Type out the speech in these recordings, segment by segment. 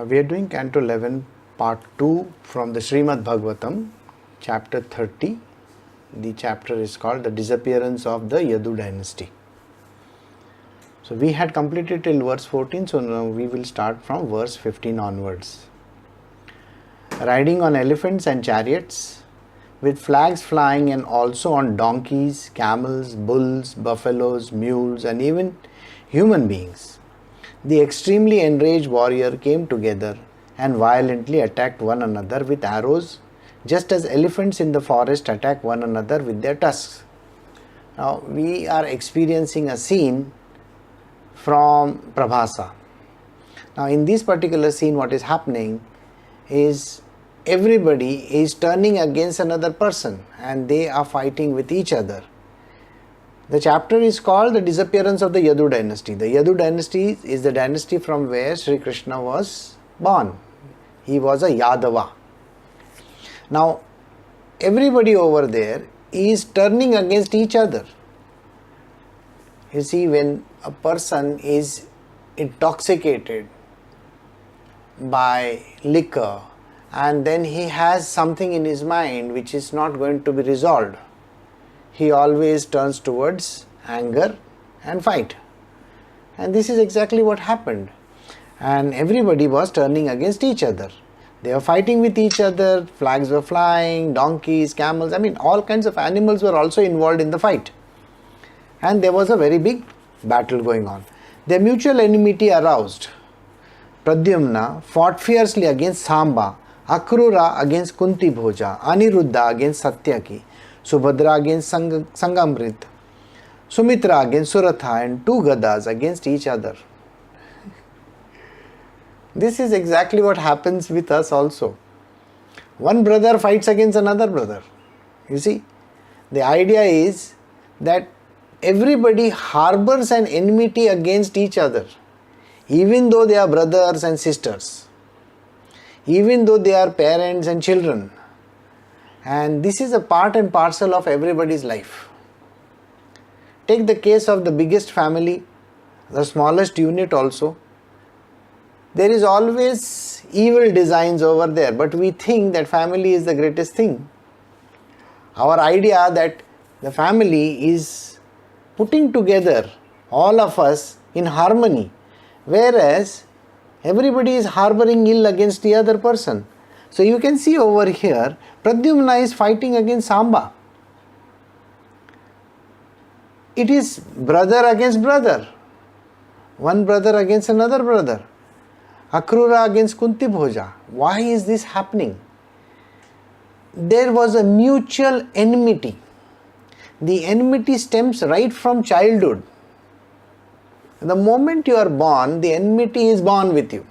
We are doing Canto 11, Part 2 from the Srimad Bhagavatam, Chapter 30. The chapter is called The Disappearance of the Yadu Dynasty. So we had completed till verse 14, so now we will start from verse 15 onwards. Riding on elephants and chariots, with flags flying, and also on donkeys, camels, bulls, buffaloes, mules, and even human beings, the extremely enraged warrior came together and violently attacked one another with arrows, just as elephants in the forest attack one another with their tusks. Now we are experiencing a scene from Prabhasa. Now in this particular scene, what is happening is everybody is turning against another person and they are fighting with each other. The chapter is called The Disappearance of the Yadu Dynasty. The Yadu Dynasty is the dynasty from where Sri Krishna was born. He was a Yadava. Now, everybody over there is turning against each other. You see, when a person is intoxicated by liquor and then he has something in his mind which is not going to be resolved, he always turns towards anger and fight. And this is exactly what happened. And everybody was turning against each other. They were fighting with each other, flags were flying, donkeys, camels, all kinds of animals were also involved in the fight. And there was a very big battle going on. Their mutual enmity aroused. Pradyumna fought fiercely against Samba, Akrura against Kunti Bhoja, Aniruddha against Satyaki, Subhadra against Sangamrit, Sumitra against Suratha, and two Gadas against each other. This is exactly what happens with us also. One brother fights against another brother. You see, the idea is that everybody harbors an enmity against each other, even though they are brothers and sisters, even though they are parents and children. And this is a part and parcel of everybody's life. Take the case of the biggest family, the smallest unit also. There is always evil designs over there, but we think that family is the greatest thing. Our idea that the family is putting together all of us in harmony, whereas everybody is harboring ill against the other person. So you can see over here, Pradyumna is fighting against Samba. It is brother against brother, one brother against another brother, Akrura against Kunti Bhoja. Why is this happening? There was a mutual enmity. The enmity stems right from childhood. The moment you are born, the enmity is born with you.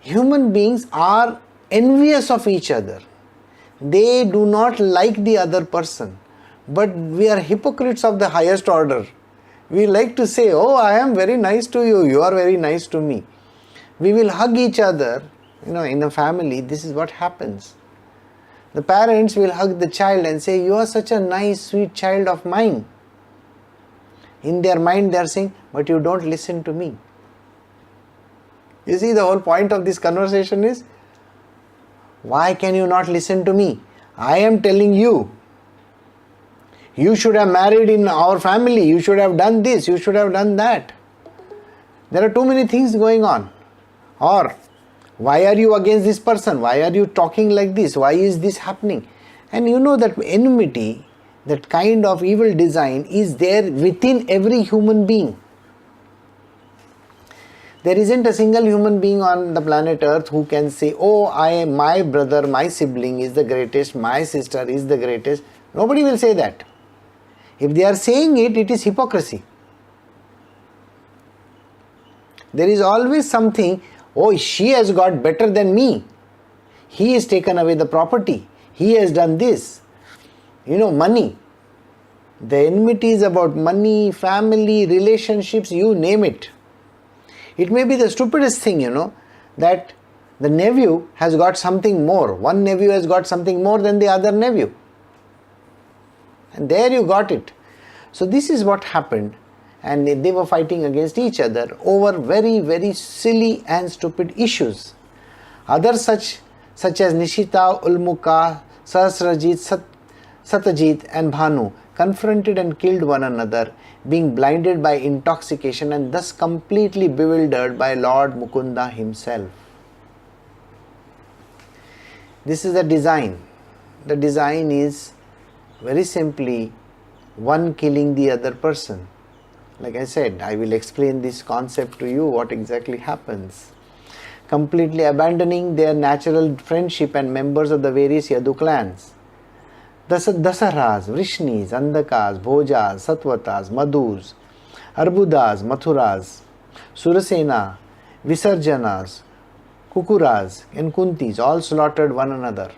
Human beings are envious of each other. They do not like the other person. But we are hypocrites of the highest order. We like to say, oh, I am very nice to you, you are very nice to me. We will hug each other. In a family, this is what happens. The parents will hug the child and say, you are such a nice, sweet child of mine. In their mind they are saying, but you don't listen to me. You see, the whole point of this conversation is, why can you not listen to me? I am telling you, you should have married in our family, you should have done this, you should have done that. There are too many things going on. Or, why are you against this person? Why are you talking like this? Why is this happening? And you know that enmity, that kind of evil design is there within every human being. There isn't a single human being on the planet Earth who can say, oh, my brother, my sibling is the greatest, my sister is the greatest. Nobody will say that. If they are saying it, it is hypocrisy. There is always something, oh, she has got better than me. He has taken away the property. He has done this. Money. The enmity is about money, family, relationships, you name it. It may be the stupidest thing, that the nephew has got something more. One nephew has got something more than the other nephew. And there you got it. So this is what happened. and they were fighting against each other over very, very silly and stupid issues. Others such as Nishita, Ulmuka, Sahasrajit, Satyajit and Bhanu confronted and killed one another, being blinded by intoxication and thus completely bewildered by Lord Mukunda himself. This is the design. The design is very simply one killing the other person. Like I said, I will explain this concept to you, what exactly happens. Completely abandoning their natural friendship and members of the various Yadu clans. Dasaras, Vrishnis, Andakas, Bhojas, Satvatas, Madhus, Arbudas, Mathuras, Surasena, Visarjanas, Kukuras and Kuntis all slaughtered one another.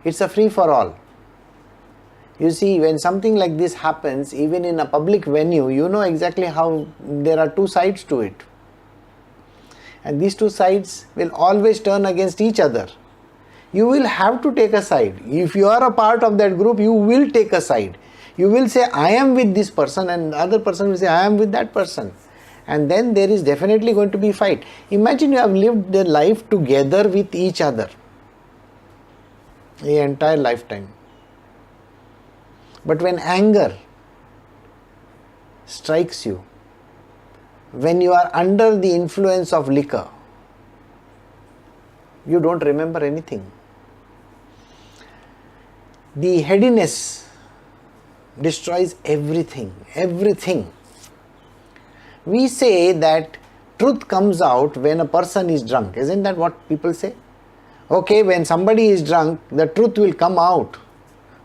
It's a free for all. You see, when something like this happens, even in a public venue, you know exactly how there are two sides to it. And these two sides will always turn against each other. You will have to take a side. If you are a part of that group, you will take a side. You will say, I am with this person, and the other person will say, I am with that person. And then there is definitely going to be fight. Imagine you have lived their life together with each other, the entire lifetime. But when anger strikes you, when you are under the influence of liquor, you don't remember anything. The headiness destroys everything, everything. We say that truth comes out when a person is drunk. Isn't that what people say? Okay, when somebody is drunk, the truth will come out.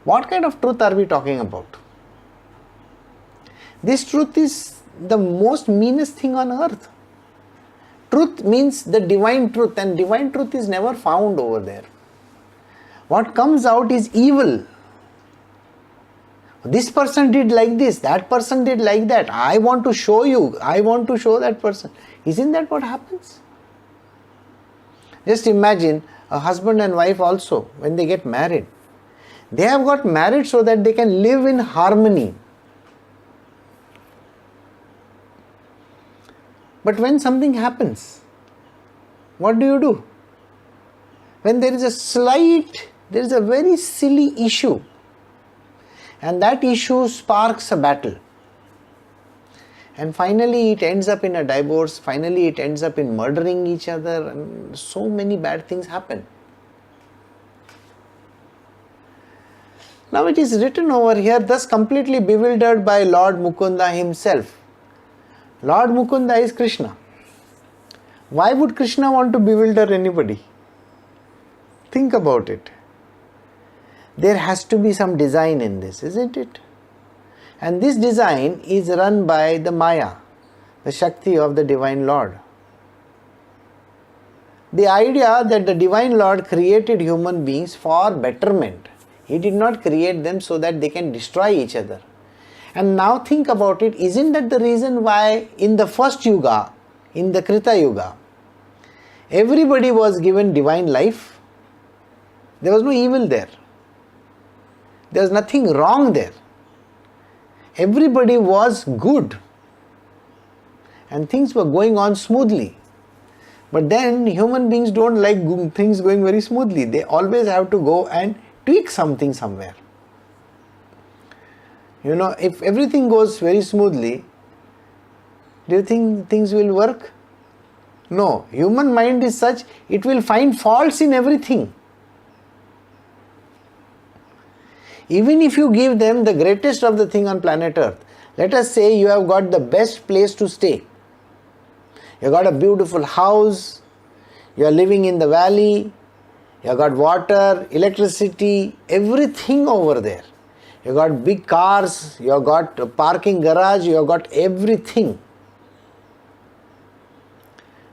What kind of truth are we talking about? This truth is the most meanest thing on earth. Truth means the divine truth, and divine truth is never found over there. What comes out is evil. This person did like this, that person did like that. I want to show you, I want to show that person. Isn't that what happens? Just imagine a husband and wife also, when they get married. They have got married so that they can live in harmony. But when something happens, what do? When there is a very silly issue, and that issue sparks a battle, and finally it ends up in a divorce, finally it ends up in murdering each other, and so many bad things happen. Now it is written over here, thus completely bewildered by Lord Mukunda himself. Lord Mukunda is Krishna. Why would Krishna want to bewilder anybody? Think about it. There has to be some design in this, isn't it? And this design is run by the Maya, the Shakti of the Divine Lord. The idea that the Divine Lord created human beings for betterment. He did not create them so that they can destroy each other. And now think about it, isn't that the reason why in the first Yuga, in the Krita Yuga, everybody was given divine life? There was no evil there. There was nothing wrong there. Everybody was good. And things were going on smoothly. But then human beings don't like things going very smoothly. They always have to go and tweak something somewhere. You know, if everything goes very smoothly, do you think things will work? No. Human mind is such, it will find faults in everything. Even if you give them the greatest of the thing on planet Earth, let us say you have got the best place to stay. You have got a beautiful house, you are living in the valley, you have got water, electricity, everything over there. You have got big cars, you have got a parking garage, you have got everything.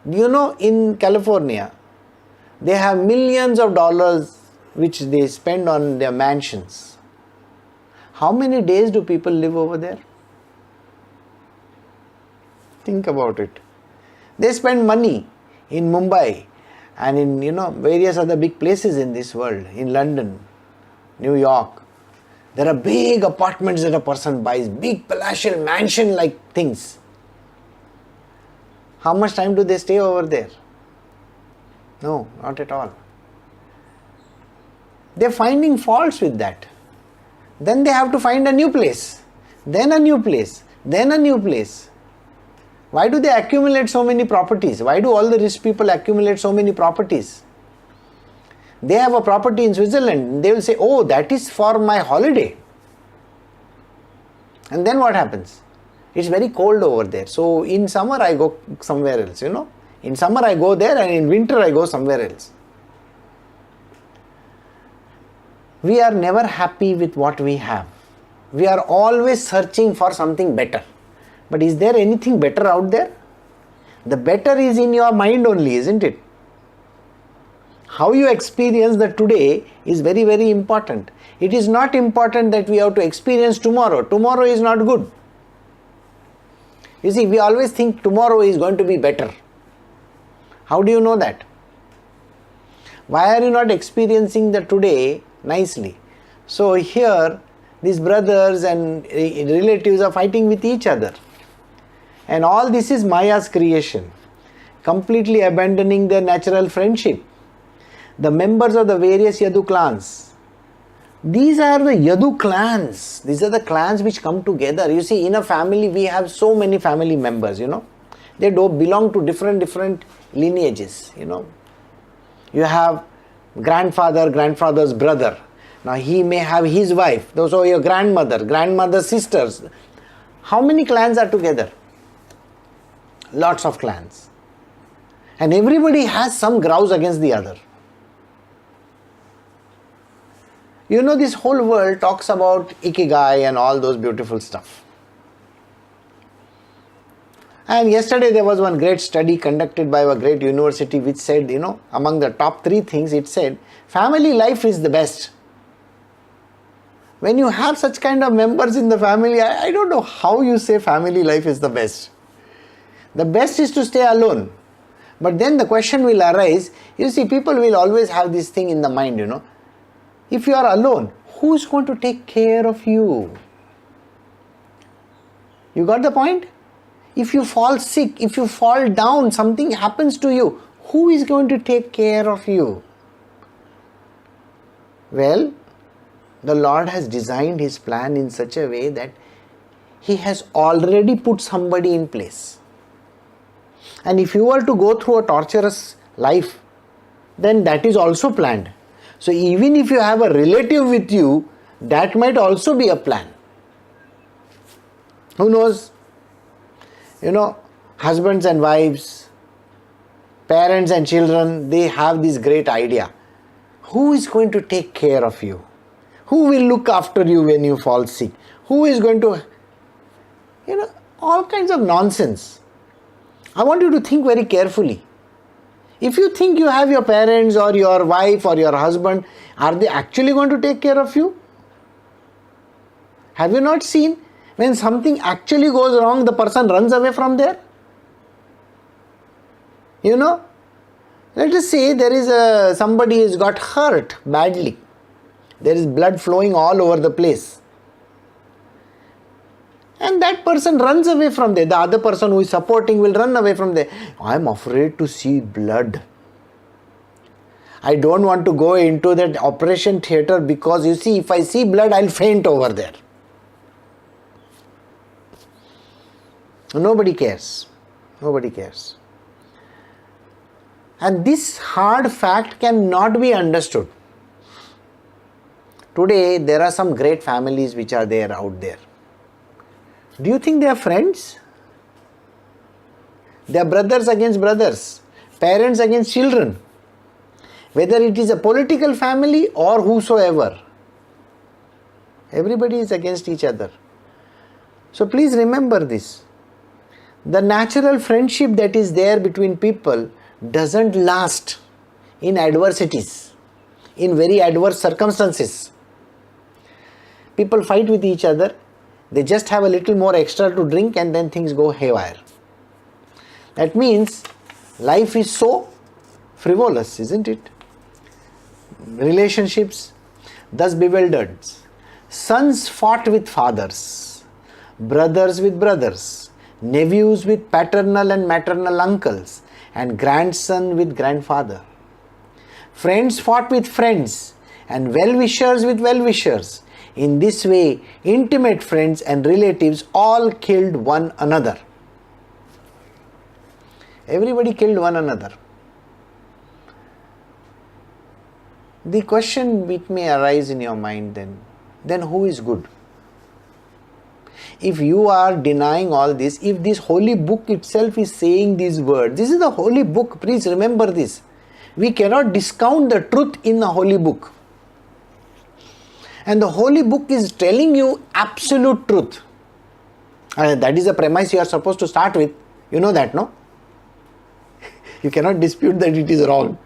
You know, in California, they have millions of dollars which they spend on their mansions. How many days do people live over there? Think about it. They spend money in Mumbai and in various other big places in this world, in London, New York. There are big apartments that a person buys, big palatial mansion-like things. How much time do they stay over there? No, not at all. They're finding faults with that. Then they have to find a new place, then a new place, then a new place. Why do they accumulate so many properties? Why do all the rich people accumulate so many properties? They have a property in Switzerland. They will say, oh, that is for my holiday. And then what happens? It's very cold over there. So in summer I go somewhere else, In summer I go there and in winter I go somewhere else. We are never happy with what we have. We are always searching for something better. But is there anything better out there? The better is in your mind only, isn't it? How you experience the today is very, very important. It is not important that we have to experience tomorrow. Tomorrow is not good. You see, we always think tomorrow is going to be better. How do you know that? Why are you not experiencing the today nicely? So here, these brothers and relatives are fighting with each other. And all this is Maya's creation, completely abandoning their natural friendship. The members of the various Yadu clans, these are the Yadu clans. These are the clans which come together. You see, in a family we have so many family members, They belong to different lineages, You have grandfather's brother. Now he may have his wife. So your grandmother's sisters. How many clans are together? Lots of clans. And everybody has some grouse against the other. This whole world talks about ikigai and all those beautiful stuff. And yesterday there was one great study conducted by a great university which said, among the top 3 things, it said, family life is the best. When you have such kind of members in the family, I don't know how you say family life is the best. The best is to stay alone. But then the question will arise, you see, people will always have this thing in the mind, If you are alone, who is going to take care of you? You got the point? If you fall sick, if you fall down, something happens to you, who is going to take care of you? Well, the Lord has designed His plan in such a way that He has already put somebody in place. And if you were to go through a torturous life, then that is also planned. So even if you have a relative with you, that might also be a plan. Who knows? Husbands and wives, parents and children, they have this great idea. Who is going to take care of you? Who will look after you when you fall sick? Who is going to, all kinds of nonsense. I want you to think very carefully. If you think you have your parents or your wife or your husband, are they actually going to take care of you? Have you not seen when something actually goes wrong, the person runs away from there? Let us say there is somebody has got hurt badly. There is blood flowing all over the place. And that person runs away from there. The other person who is supporting will run away from there. I am afraid to see blood. I don't want to go into that operation theatre because you see, if I see blood, I'll faint over there. Nobody cares. Nobody cares. And this hard fact cannot be understood. Today, there are some great families which are there out there. Do you think they are friends? They are brothers against brothers, parents against children. Whether it is a political family or whosoever, everybody is against each other. So please remember this. The natural friendship that is there between people doesn't last in adversities, in very adverse circumstances. People fight with each other. They just have a little more extra to drink and then things go haywire. That means life is so frivolous, isn't it? Relationships thus bewildered, Sons fought with fathers, brothers with brothers, nephews with paternal and maternal uncles, and grandson with grandfather. Friends fought with friends, and well-wishers with well-wishers. In this way, intimate friends and relatives all killed one another. Everybody killed one another. The question which may arise in your mind then who is good? If you are denying all this, if this holy book itself is saying these words, this is the holy book, please remember this. We cannot discount the truth in the holy book. And the holy book is telling you absolute truth. That is the premise you are supposed to start with. You know that, no? You cannot dispute that it is wrong.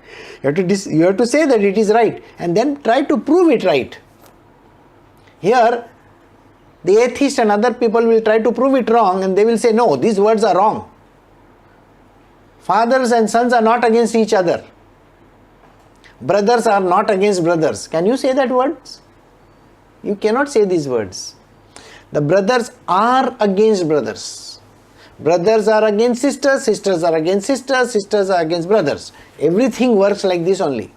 You have to say that it is right and then try to prove it right. Here, the atheist and other people will try to prove it wrong and they will say, no, these words are wrong. Fathers and sons are not against each other. Brothers are not against brothers. Can you say that words? You cannot say these words. The brothers are against brothers. Brothers are against sisters, sisters are against sisters, sisters are against brothers. Everything works like this only.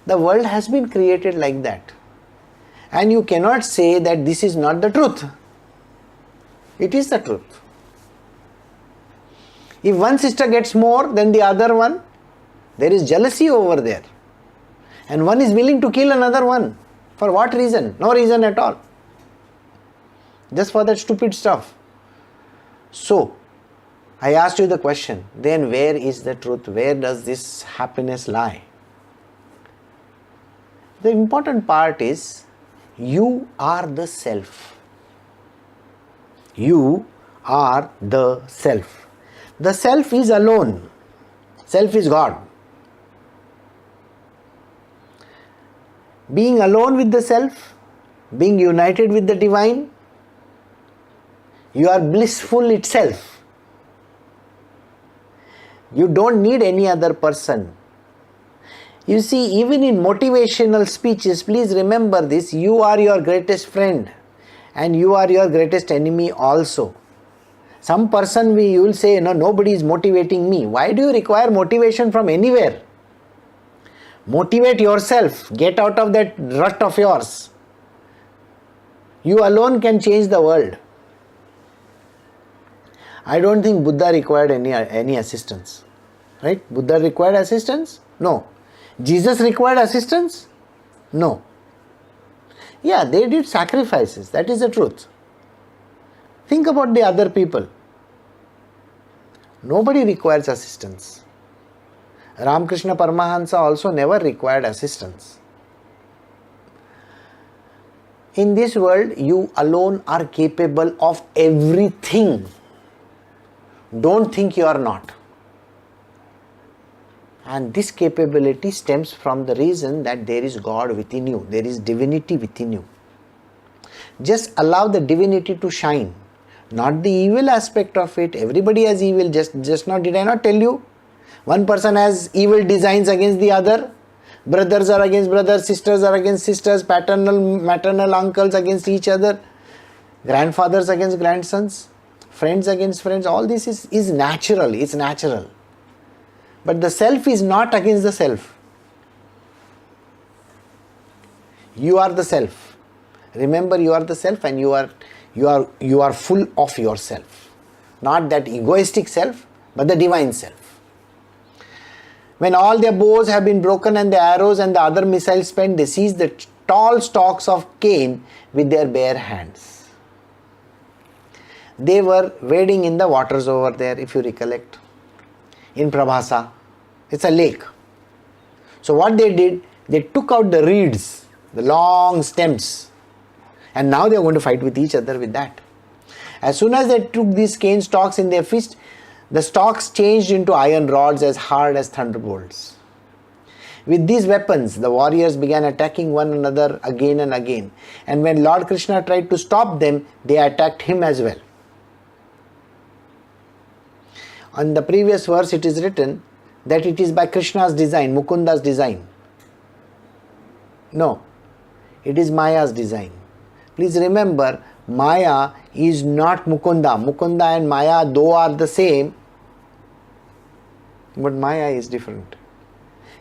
The world has been created like that. And you cannot say that this is not the truth. It is the truth. If one sister gets more than the other one, there is jealousy over there. And one is willing to kill another one. For what reason? No reason at all. Just for that stupid stuff. So, I asked you the question, then where is the truth? Where does this happiness lie? The important part is, you are the self. You are the self. The self is alone. Self is God. Being alone with the self, being united with the divine, you are blissful itself. You don't need any other person. You see, even in motivational speeches, please remember this, you are your greatest friend and you are your greatest enemy also. Some person you will say, no, nobody is motivating me. Why do you require motivation from anywhere? Motivate yourself. Get out of that rut of yours. You alone can change the world. I don't think Buddha required any assistance. Right? Buddha required assistance? No. Jesus required assistance? No. Yeah, they did sacrifices. That is the truth. Think about the other people. Nobody requires assistance. Ramakrishna Paramahansa also never required assistance. In this world, you alone are capable of everything. Don't think you are not. And this capability stems from the reason that there is God within you. There is divinity within you. Just allow the divinity to shine. Not the evil aspect of it. Everybody has evil. Just now, did I not tell you? One person has evil designs against the other. Brothers are against brothers. Sisters are against sisters. Paternal, maternal uncles against each other. Grandfathers against grandsons. Friends against friends, all this is natural, it's natural. But the self is not against the self. You are the self. Remember, you are the self and you are full of yourself. Not that egoistic self, but the divine self. When all their bows have been broken and the arrows and the other missiles spent, they seized the tall stalks of cane with their bare hands. They were wading in the waters over there, if you recollect, in Prabhasa. It's a lake. So what they did, they took out the reeds, the long stems, and now they are going to fight with each other with that. As soon as they took these cane stalks in their fist, the stalks changed into iron rods as hard as thunderbolts. With these weapons, the warriors began attacking one another again and again. And when Lord Krishna tried to stop them, they attacked him as well. On the previous verse it is written that it is by Krishna's design, Mukunda's design. No, it is Maya's design. Please remember, Maya is not Mukunda. Mukunda and Maya, though are the same, but Maya is different.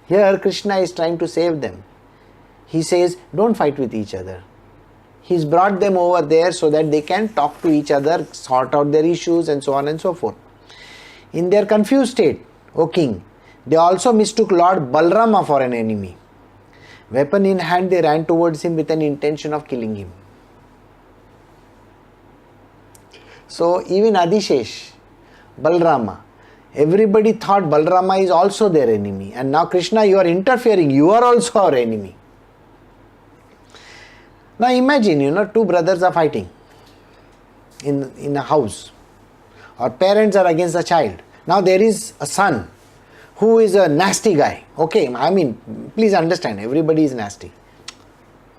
Here Krishna is trying to save them. He says, don't fight with each other. He's brought them over there so that they can talk to each other, sort out their issues and so on and so forth. In their confused state, O king, they also mistook Lord Balrama for an enemy. Weapon in hand, they ran towards him with an intention of killing him. So even Adishesh, Balrama, everybody thought Balrama is also their enemy. And now Krishna, you are interfering, you are also our enemy. Now imagine, two brothers are fighting in a house. Or parents are against the child. Now there is a son who is a nasty guy. Okay, please understand, everybody is nasty.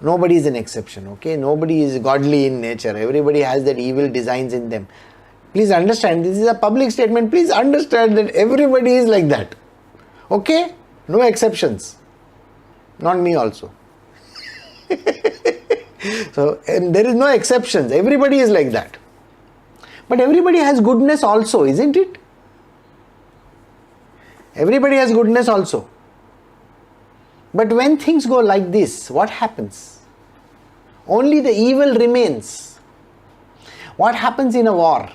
Nobody is an exception, okay? Nobody is godly in nature. Everybody has that evil designs in them. Please understand, this is a public statement. Please understand that everybody is like that. Okay? No exceptions. Not me also. So, and there is no exceptions. Everybody is like that. But everybody has goodness also, isn't it? Everybody has goodness also. But when things go like this, what happens? Only the evil remains. What happens in a war?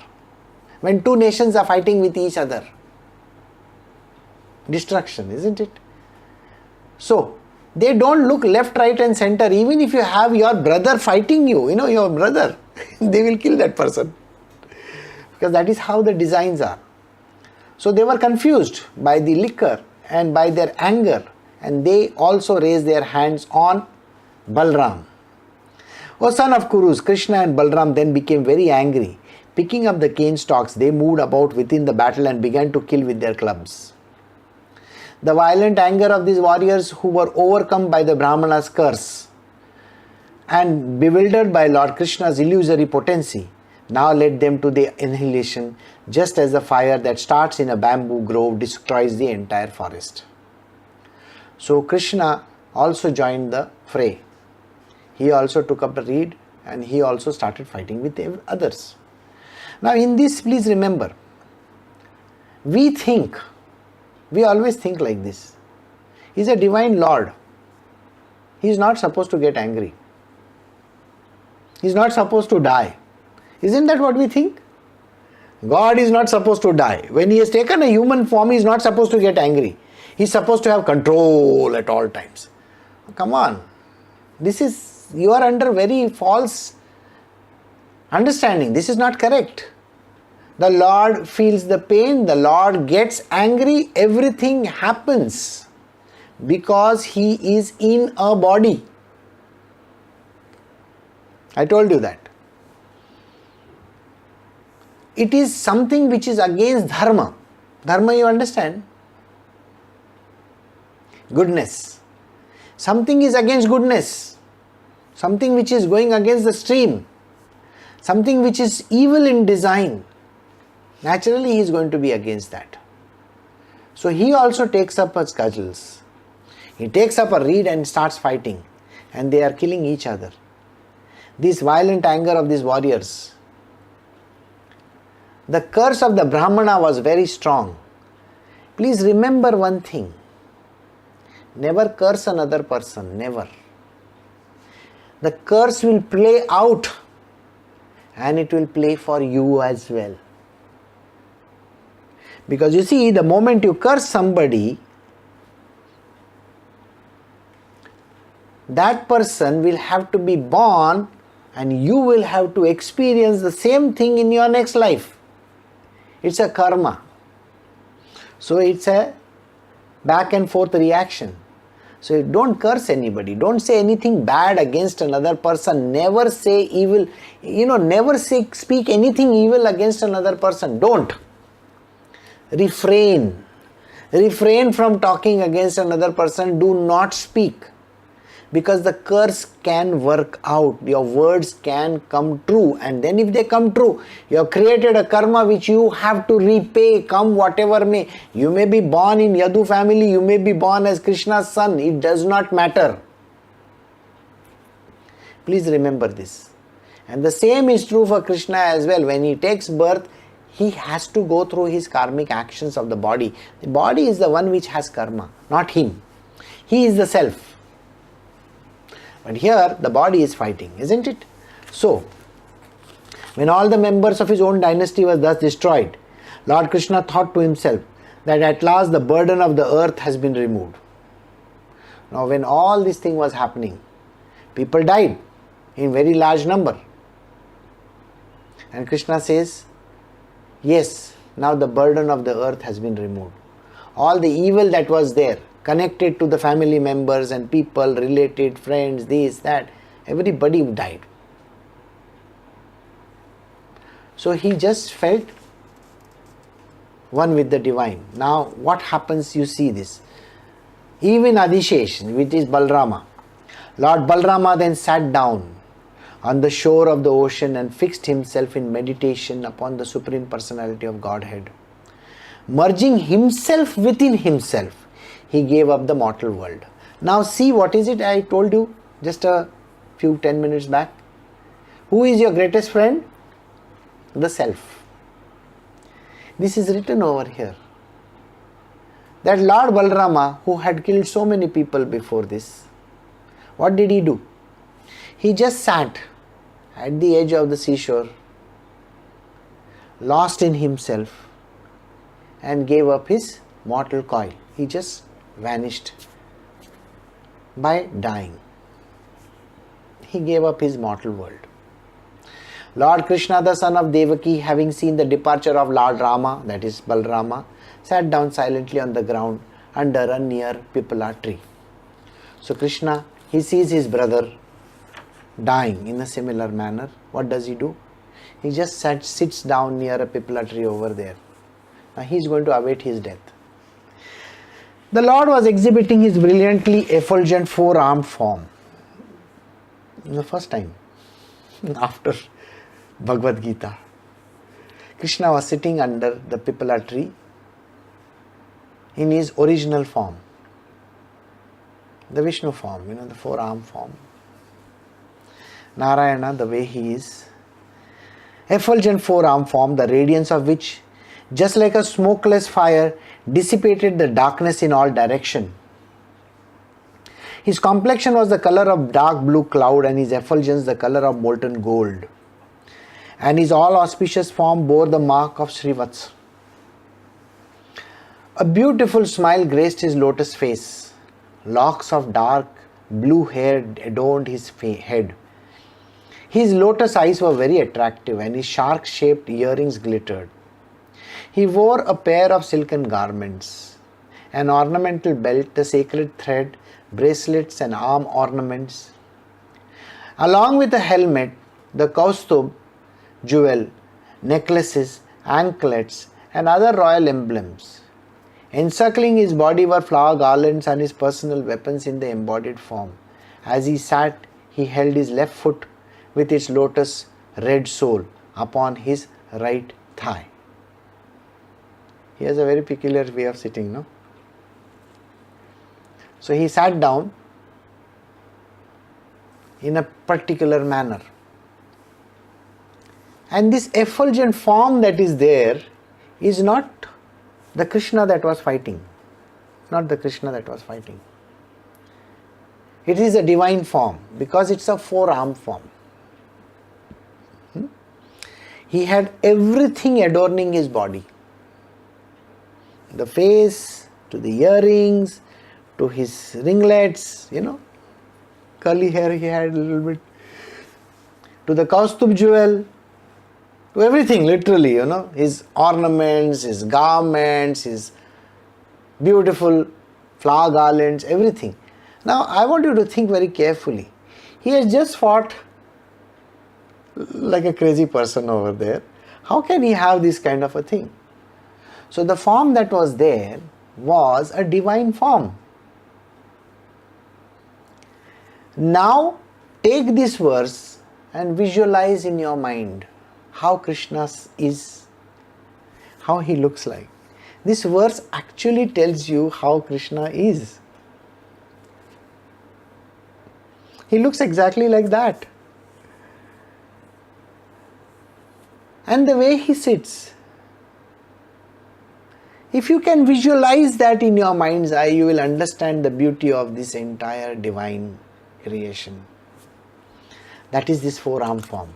When two nations are fighting with each other? Destruction, isn't it? So, they don't look left, right and center. Even if you have your brother fighting you, your brother, they will kill that person. Because that is how the designs are. So they were confused by the liquor and by their anger, and they also raised their hands on Balram. O son of Kurus, Krishna and Balram then became very angry. Picking up the cane stalks, they moved about within the battle and began to kill with their clubs. The violent anger of these warriors, who were overcome by the Brahmana's curse and bewildered by Lord Krishna's illusory potency, now led them to the annihilation, just as the fire that starts in a bamboo grove destroys the entire forest. So Krishna also joined the fray. He also took up the reed and he also started fighting with others. Now in this, please remember, we always think like this. He is a divine Lord. He is not supposed to get angry. He is not supposed to die. Isn't that what we think? God is not supposed to die. When he has taken a human form, he is not supposed to get angry. He is supposed to have control at all times. Come on. You are under very false understanding. This is not correct. The Lord feels the pain, the Lord gets angry, everything happens because he is in a body. I told you that. It is something which is against dharma. Dharma, you understand? Goodness. Something is against goodness. Something which is going against the stream. Something which is evil in design. Naturally, he is going to be against that. So he also takes up his cudgels. He takes up a reed and starts fighting. And they are killing each other. This violent anger of these warriors. The curse of the Brahmana was very strong. Please remember one thing. Never curse another person. Never. The curse will play out. And it will play for you as well. Because you see, the moment you curse somebody, that person will have to be born and you will have to experience the same thing in your next life. It's a karma. So it's a back and forth reaction. So you don't curse anybody. Don't say anything bad against another person. Never say evil. Never speak anything evil against another person. Don't. Refrain. Refrain from talking against another person. Do not speak. Because the curse can work out. Your words can come true. And then if they come true, you have created a karma which you have to repay, come whatever may. You may be born in Yadu family, you may be born as Krishna's son. It does not matter. Please remember this. And the same is true for Krishna as well. When he takes birth, he has to go through his karmic actions of the body. The body is the one which has karma, not him. He is the self. But here the body is fighting, isn't it? So, when all the members of his own dynasty was thus destroyed, Lord Krishna thought to himself that at last the burden of the earth has been removed. Now when all this thing was happening, people died in very large number. And Krishna says, yes, now the burden of the earth has been removed. All the evil that was there, connected to the family members and people, related, friends, this, that, everybody died. So he just felt one with the divine. Now what happens, you see this. Even Adishesh, which is Balrama, Lord Balrama then sat down on the shore of the ocean and fixed himself in meditation upon the Supreme Personality of Godhead. Merging himself within himself, he gave up the mortal world. Now see, what is it I told you just a few 10 minutes back? Who is your greatest friend? The self. This is written over here. That Lord Balrama, who had killed so many people before this, what did he do? He just sat at the edge of the seashore, lost in himself, and gave up his mortal coil. He just vanished by dying. He gave up his mortal world. Lord Krishna, the son of Devaki, having seen the departure of Lord Rama, that is Balrama, sat down silently on the ground under a near pipala tree. So Krishna, he sees his brother dying in a similar manner. What does he do? He just sits down near a pipala tree over there. Now he is going to await his death. The Lord was exhibiting his brilliantly effulgent four-armed form. The first time after Bhagavad Gita, Krishna was sitting under the pipala tree in his original form, the Vishnu form, the four-arm form. Narayana, the way he is, effulgent four-arm form, the radiance of which, just like a smokeless fire, dissipated the darkness in all direction. His complexion was the color of dark blue cloud, and his effulgence the color of molten gold. And his all auspicious form bore the mark of Srivats. A beautiful smile graced his lotus face. Locks of dark blue hair adorned his head. His lotus eyes were very attractive, and his shark-shaped earrings glittered. He wore a pair of silken garments, an ornamental belt, a sacred thread, bracelets and arm ornaments. Along with the helmet, the kaustubh, jewel, necklaces, anklets and other royal emblems. Encircling his body were flower garlands and his personal weapons in the embodied form. As he sat, he held his left foot with its lotus red sole upon his right thigh. He has a very peculiar way of sitting, no? So he sat down in a particular manner. And this effulgent form that is there is not the Krishna that was fighting. Not the Krishna that was fighting. It is a divine form because it's a four-arm form. He had everything adorning his body. The face, to the earrings, to his ringlets, curly hair he had a little bit, to the kaustubh jewel, to everything literally, his ornaments, his garments, his beautiful flower garlands, everything. Now I want you to think very carefully. He has just fought like a crazy person over there. How can he have this kind of a thing? So the form that was there was a divine form. Now take this verse and visualize in your mind how Krishna is, how he looks like. This verse actually tells you how Krishna is. He looks exactly like that. and the way he sits. If you can visualize that in your mind's eye, you will understand the beauty of this entire divine creation. That is this four-arm form.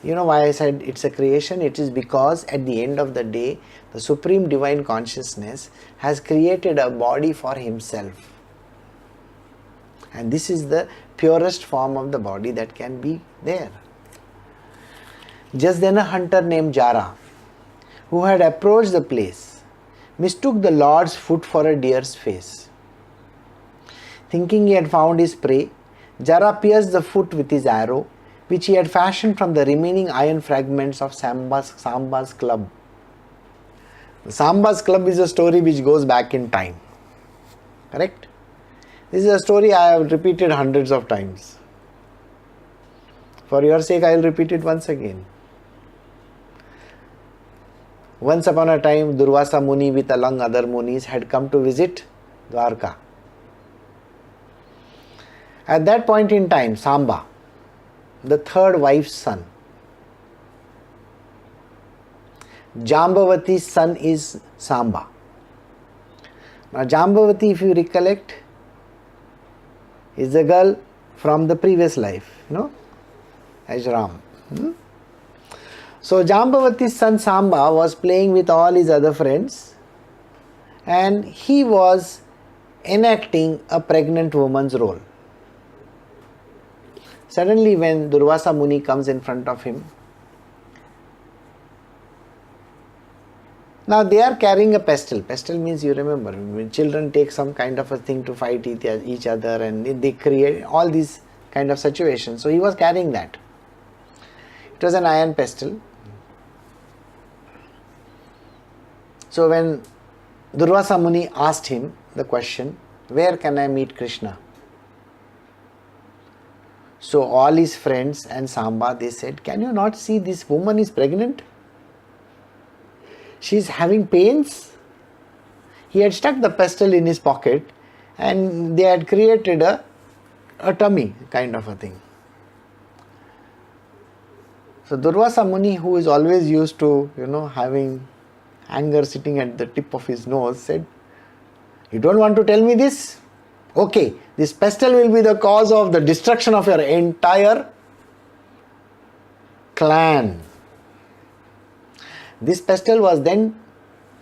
You know why I said it's a creation? It is because at the end of the day, the Supreme Divine Consciousness has created a body for himself. And this is the purest form of the body that can be there. Just then a hunter named Jara, who had approached the place, mistook the Lord's foot for a deer's face. Thinking he had found his prey, Jara pierced the foot with his arrow, which he had fashioned from the remaining iron fragments of Samba's club. Samba's club is a story which goes back in time. Correct? This is a story I have repeated hundreds of times. For your sake, I will repeat it once again. Once upon a time, Durvasa Muni with along other Munis had come to visit Dwarka. At that point in time, Samba, the third wife's son, Jambavati's son is Samba. Now Jambavati, if you recollect, is the girl from the previous life, as Ram. So Jambavati's son Samba was playing with all his other friends, and he was enacting a pregnant woman's role. Suddenly when Durvasa Muni comes in front of him, now they are carrying a pestle. Pestle means, you remember, when children take some kind of a thing to fight each other, and they create all these kind of situations. So he was carrying that. It was an iron pestle. So when Durvasa Muni asked him the question, where can I meet Krishna? So all his friends and Samba, they said, can you not see this woman is pregnant? She is having pains. He had stuck the pestle in his pocket and they had created a tummy kind of a thing. So Durvasa Muni, who is always used to, having anger sitting at the tip of his nose, said, you don't want to tell me this? Okay, this pestle will be the cause of the destruction of your entire clan. This pestle was then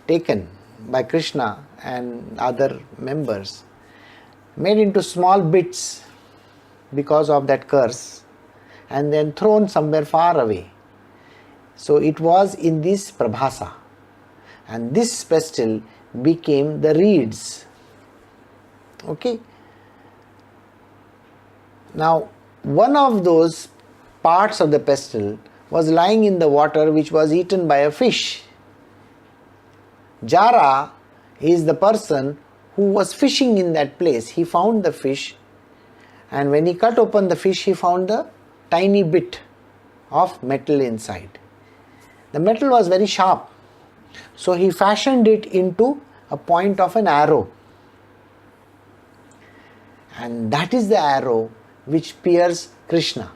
taken by Krishna and other members, made into small bits because of that curse, and then thrown somewhere far away. So it was in this Prabhasa, and this pestle became the reeds. Okay. Now, one of those parts of the pestle was lying in the water, which was eaten by a fish. Jara is the person who was fishing in that place. He found the fish, and when he cut open the fish, he found the tiny bit of metal inside. The metal was very sharp, so he fashioned it into a point of an arrow. And that is the arrow which pierced Krishna.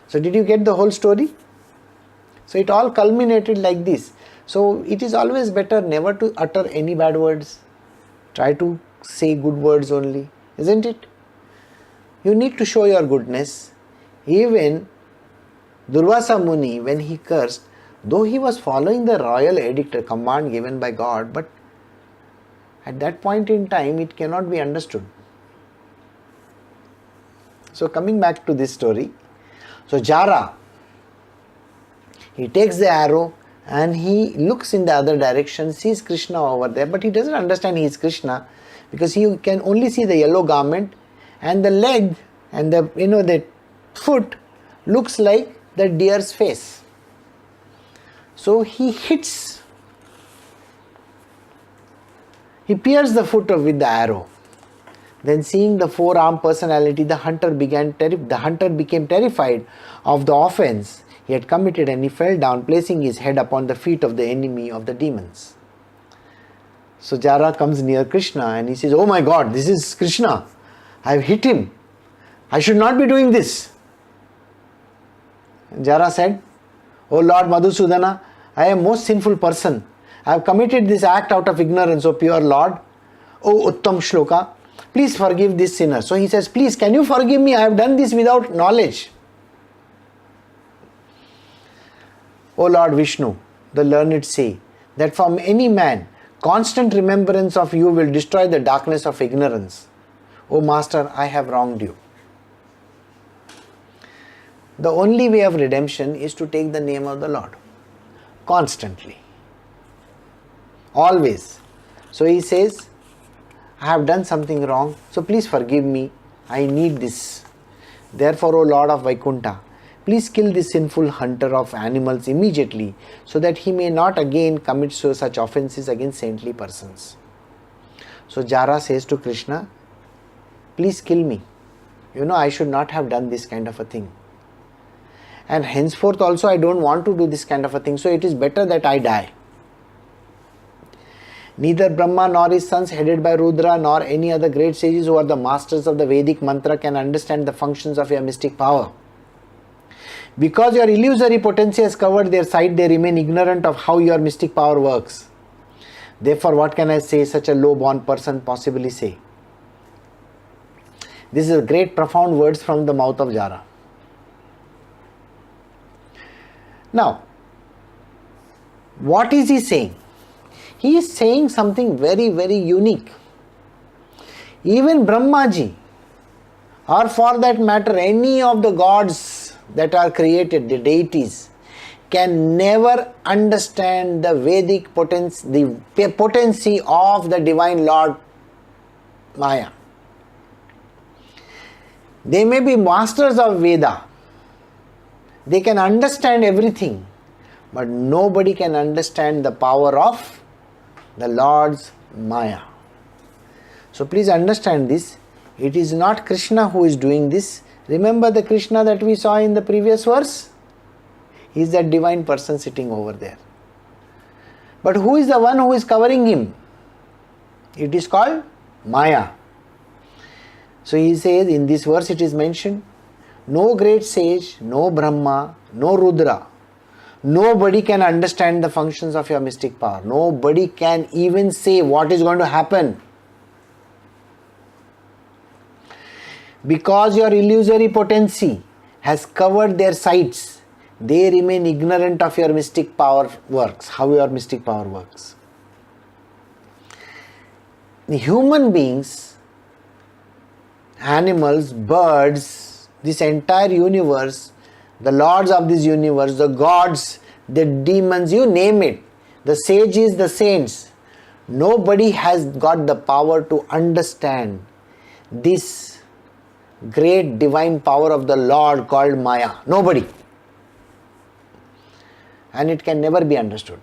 So did you get the whole story? So it all culminated like this. So it is always better never to utter any bad words. Try to say good words only, isn't it? You need to show your goodness. Even Durvasa Muni, when he cursed, though he was following the royal edict, a command given by God, but at that point in time it cannot be understood. So coming back to this story, so Jara, he takes the arrow and he looks in the other direction, sees Krishna over there, but he doesn't understand he is Krishna because he can only see the yellow garment, and the leg and the foot looks like the deer's face. So he pierces the foot with the arrow. Then seeing the four-armed personality, the hunter became terrified of the offense he had committed, and he fell down, placing his head upon the feet of the enemy of the demons. So Jara comes near Krishna and he says, oh my God, this is Krishna. I have hit him. I should not be doing this. Jara said, O Lord Madhusudana, I am most sinful person. I have committed this act out of ignorance, O pure Lord. O Uttam Shloka, please forgive this sinner. So he says, please, can you forgive me? I have done this without knowledge. O Lord Vishnu, the learned say that from any man, constant remembrance of you will destroy the darkness of ignorance. O Master, I have wronged you. The only way of redemption is to take the name of the Lord constantly, always. So he says, I have done something wrong, so please forgive me. I need this. Therefore, O Lord of Vaikuntha, please kill this sinful hunter of animals immediately, so that he may not again commit such offenses against saintly persons. So Jara says to Krishna, please kill me. I should not have done this kind of a thing. And henceforth also I don't want to do this kind of a thing, so it is better that I die. Neither Brahma nor his sons headed by Rudra nor any other great sages who are the masters of the Vedic mantra can understand the functions of your mystic power. Because your illusory potency has covered their sight, they remain ignorant of how your mystic power works. Therefore, what can I say such a low-born person possibly say? This is great profound words from the mouth of Jara. Now, what is he saying? He is saying something very, very unique. Even Brahmaji, or for that matter any of the gods that are created, the deities, can never understand the Vedic potency, the potency of the divine Lord Maya. They may be masters of Veda. They can understand everything, but nobody can understand the power of the Lord's Maya. So please understand this. It is not Krishna who is doing this. Remember the Krishna that we saw in the previous verse? He is that divine person sitting over there. But who is the one who is covering him? It is called Maya. So he says in this verse it is mentioned, no great sage, no Brahma, no Rudra, nobody can understand the functions of your mystic power. Nobody can even say what is going to happen. Because your illusory potency has covered their sights, they remain ignorant of your mystic power works, how your mystic power works. The human beings, animals, birds, this entire universe, the lords of this universe, the gods, the demons, you name it, the sages, the saints, nobody has got the power to understand this great divine power of the Lord called Maya. Nobody. And it can never be understood.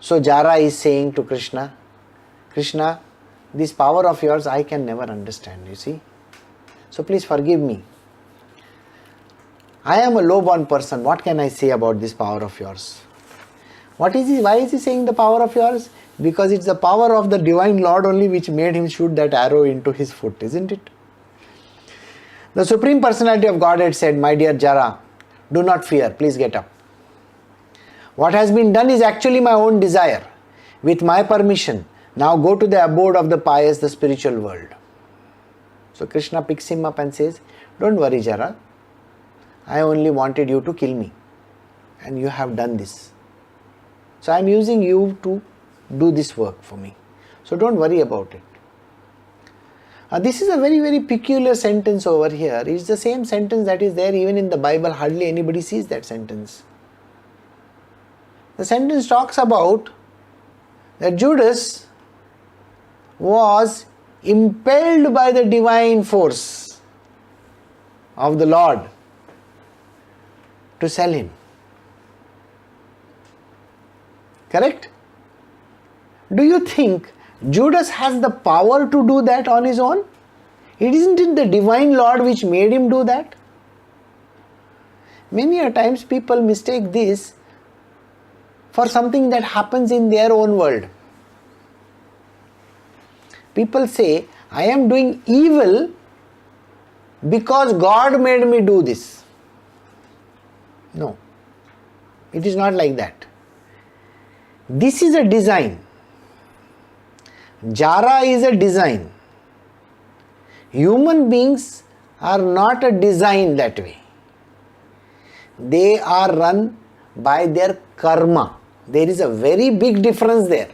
So Jara is saying to Krishna, Krishna, this power of yours I can never understand, you see. So please forgive me. I am a low-born person. What can I say about this power of yours? Why is he saying the power of yours? Because it's the power of the divine Lord only which made him shoot that arrow into his foot, isn't it? The Supreme Personality of Godhead said, my dear Jara, do not fear, please get up. What has been done is actually my own desire. With my permission, now go to the abode of the pious, the spiritual world. So Krishna picks him up and says, don't worry Jara, I only wanted you to kill me and you have done this. So I am using you to do this work for me. So don't worry about it. This is a very, very peculiar sentence over here. It's the same sentence that is there even in the Bible. Hardly anybody sees that sentence. The sentence talks about that Judas was impelled by the divine force of the Lord to sell him. Correct? Do you think Judas has the power to do that on his own? Isn't it the divine Lord which made him do that? Many a times people mistake this for something that happens in their own world. People say, I am doing evil because God made me do this. No. It is not like that. This is a design. Jara is a design. Human beings are not a design that way. They are run by their karma. There is a very big difference there.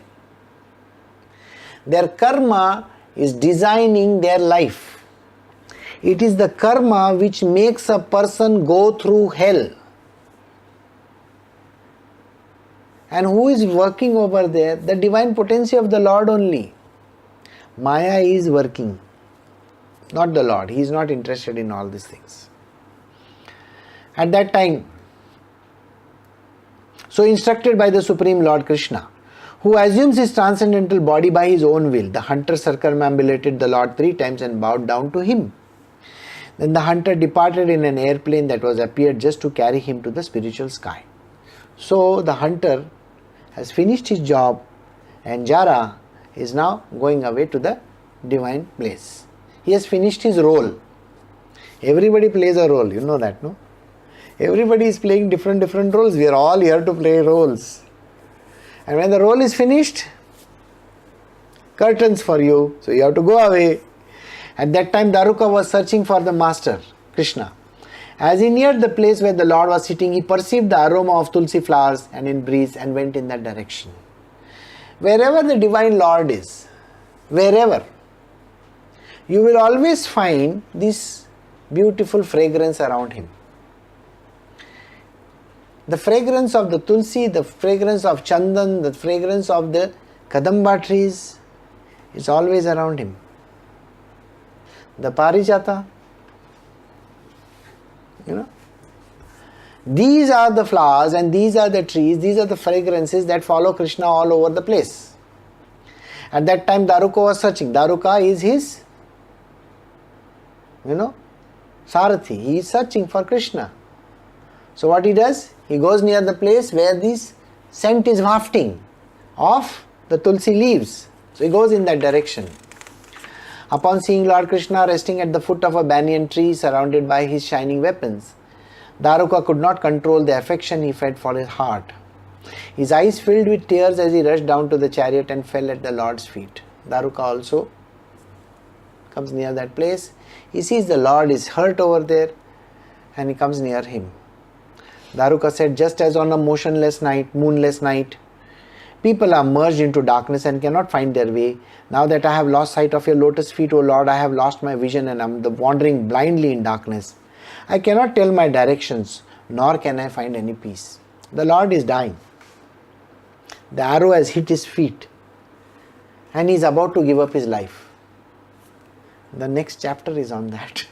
Their karma is designing their life. It is the karma which makes a person go through hell. And who is working over there? The divine potency of the Lord only. Maya is working, not the Lord. He is not interested in all these things. At that time, so instructed by the Supreme Lord Krishna, who assumes his transcendental body by his own will, the hunter circumambulated the Lord 3 times and bowed down to him. Then the hunter departed in an airplane that was appeared just to carry him to the spiritual sky. So the hunter has finished his job and Jara is now going away to the divine place. He has finished his role. Everybody plays a role, you know that, no? Everybody is playing different roles. We are all here to play roles. And when the role is finished, curtains for you, so you have to go away. At that time, Daruka was searching for the master, Krishna. As he neared the place where the Lord was sitting, he perceived the aroma of tulsi flowers and in breeze and went in that direction. Wherever the divine Lord is, wherever, you will always find this beautiful fragrance around him. The fragrance of the tulsi, the fragrance of chandan, the fragrance of the kadamba trees is always around him. The parijata, these are the flowers and these are the trees, these are the fragrances that follow Krishna all over the place. At that time Daruka was searching. Daruka is his, Sarathi. He is searching for Krishna. So what he does? He goes near the place where this scent is wafting of the tulsi leaves. So he goes in that direction. Upon seeing Lord Krishna resting at the foot of a banyan tree surrounded by his shining weapons, Daruka could not control the affection he felt for his heart. His eyes filled with tears as he rushed down to the chariot and fell at the Lord's feet. Daruka also comes near that place. He sees the Lord is hurt over there and he comes near him. Daruka said, just as on a motionless night, moonless night, people are merged into darkness and cannot find their way. Now that I have lost sight of your lotus feet, O Lord, I have lost my vision and am wandering blindly in darkness. I cannot tell my directions, nor can I find any peace. The Lord is dying. The arrow has hit his feet and he is about to give up his life. The next chapter is on that.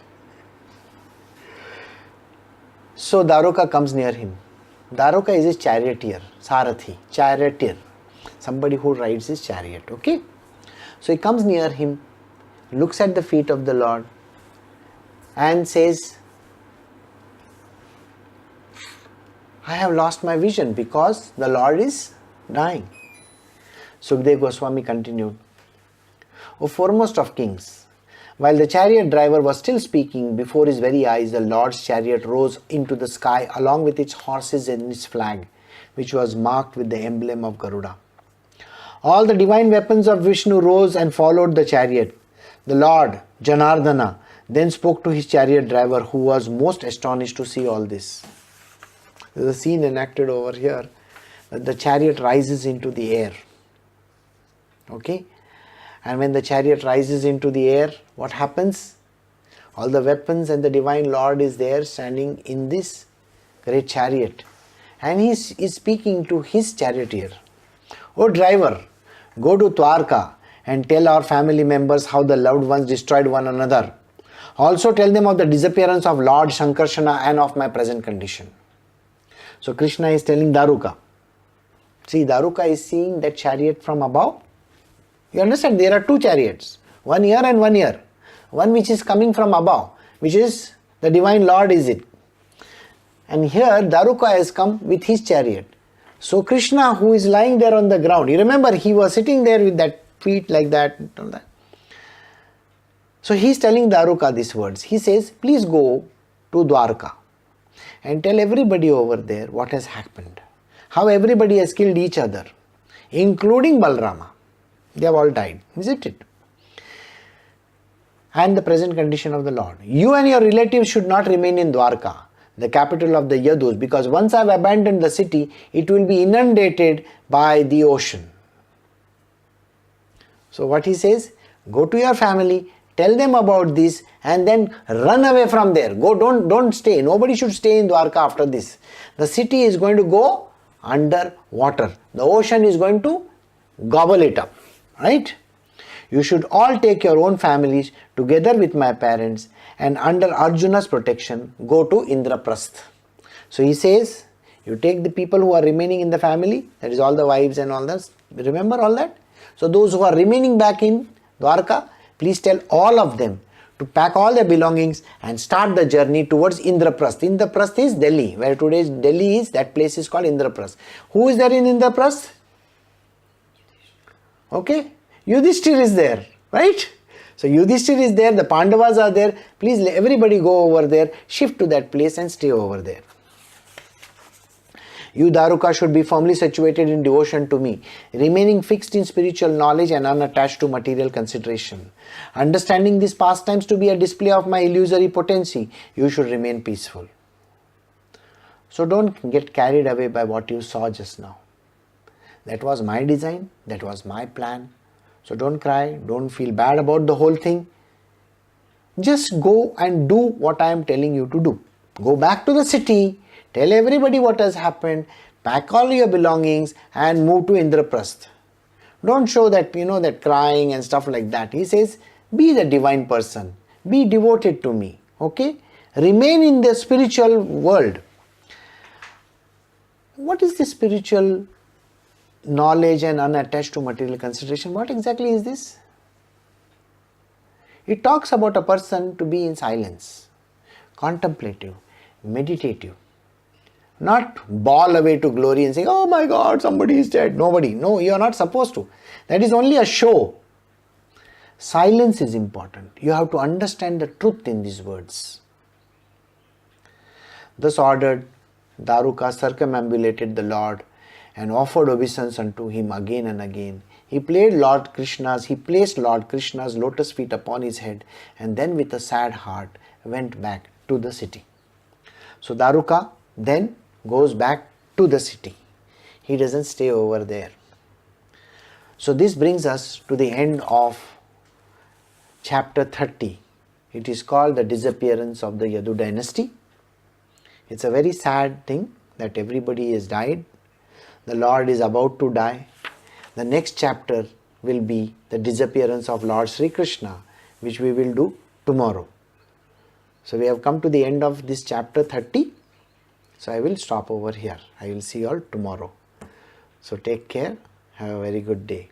So Daruka comes near him. Daruka is his charioteer, Sarathi, charioteer, somebody who rides his chariot, okay? So he comes near him, looks at the feet of the Lord and says, I have lost my vision because the Lord is dying. Sukdev Goswami continued, O foremost of kings, while the chariot driver was still speaking, before his very eyes the Lord's chariot rose into the sky along with its horses and its flag, which was marked with the emblem of Garuda. All the divine weapons of Vishnu rose and followed the chariot. The Lord, Janardana, then spoke to his chariot driver, who was most astonished to see all this. There is a scene enacted over here that the chariot rises into the air. Okay? And when the chariot rises into the air, what happens? All the weapons and the divine Lord is there standing in this great chariot. And he is speaking to his charioteer. O driver, go to Dwarka and tell our family members how the loved ones destroyed one another. Also tell them of the disappearance of Lord Shankarsana and of my present condition. So Krishna is telling Daruka. See, Daruka is seeing that chariot from above. You understand, there are two chariots, one here and one here. One which is coming from above, which is the divine Lord is it. And here Daruka has come with his chariot. So Krishna, who is lying there on the ground, you remember he was sitting there with that feet like that and all that. So he is telling Daruka these words. He says, please go to Dwarka and tell everybody over there what has happened. how everybody has killed each other, including Balrama. They have all died, isn't it? And the present condition of the Lord. You and your relatives should not remain in Dwarka, the capital of the Yadus, because once I have abandoned the city, it will be inundated by the ocean. So what he says, go to your family, tell them about this, and then run away from there. Go, don't stay. Nobody should stay in Dwarka after this. The city is going to go under water. The ocean is going to gobble it up. Right? You should all take your own families together with my parents, and under Arjuna's protection go to Indraprasth. So he says, you take the people who are remaining in the family, that is all the wives and all that. Remember all that? So those who are remaining back in Dwarka, please tell all of them to pack all their belongings and start the journey towards Indraprasth. Indraprasth is Delhi, where today's Delhi is, that place is called Indraprasth. Who is there in Indraprasth? Okay, Yudhishthir is there, right? So Yudhishthir is there, the Pandavas are there. Please everybody go over there, shift to that place and stay over there. You Daruka should be firmly situated in devotion to me, remaining fixed in spiritual knowledge and unattached to material consideration. Understanding these pastimes to be a display of my illusory potency, you should remain peaceful. So don't get carried away by what you saw just now. That was my design, that was my plan. So don't cry, don't feel bad about the whole thing. Just go and do what I am telling you to do. Go back to the city, tell everybody what has happened, pack all your belongings and move to Indraprasth. Don't show that, that crying and stuff like that. He says, be the divine person, be devoted to me, okay? Remain in the spiritual world. What is the spiritual knowledge and unattached to material consideration? What exactly is this? It talks about a person to be in silence, contemplative, meditative, not bawl away to glory and say, oh my God, somebody is dead. Nobody. No, you are not supposed to. That is only a show. Silence is important. You have to understand the truth in these words. Thus ordered, Daruka circumambulated the Lord and offered obeisance unto him again and again. He placed Lord Krishna's lotus feet upon his head, and then with a sad heart went back to the city. So Daruka then goes back to the city. He doesn't stay over there. So this brings us to the end of chapter 30. It is called the Disappearance of the Yadu Dynasty. It's a very sad thing that everybody has died. The Lord is about to die. The next chapter will be the disappearance of Lord Sri Krishna, which we will do tomorrow. So we have come to the end of this chapter 30. So I will stop over here. I will see you all tomorrow. So take care. Have a very good day.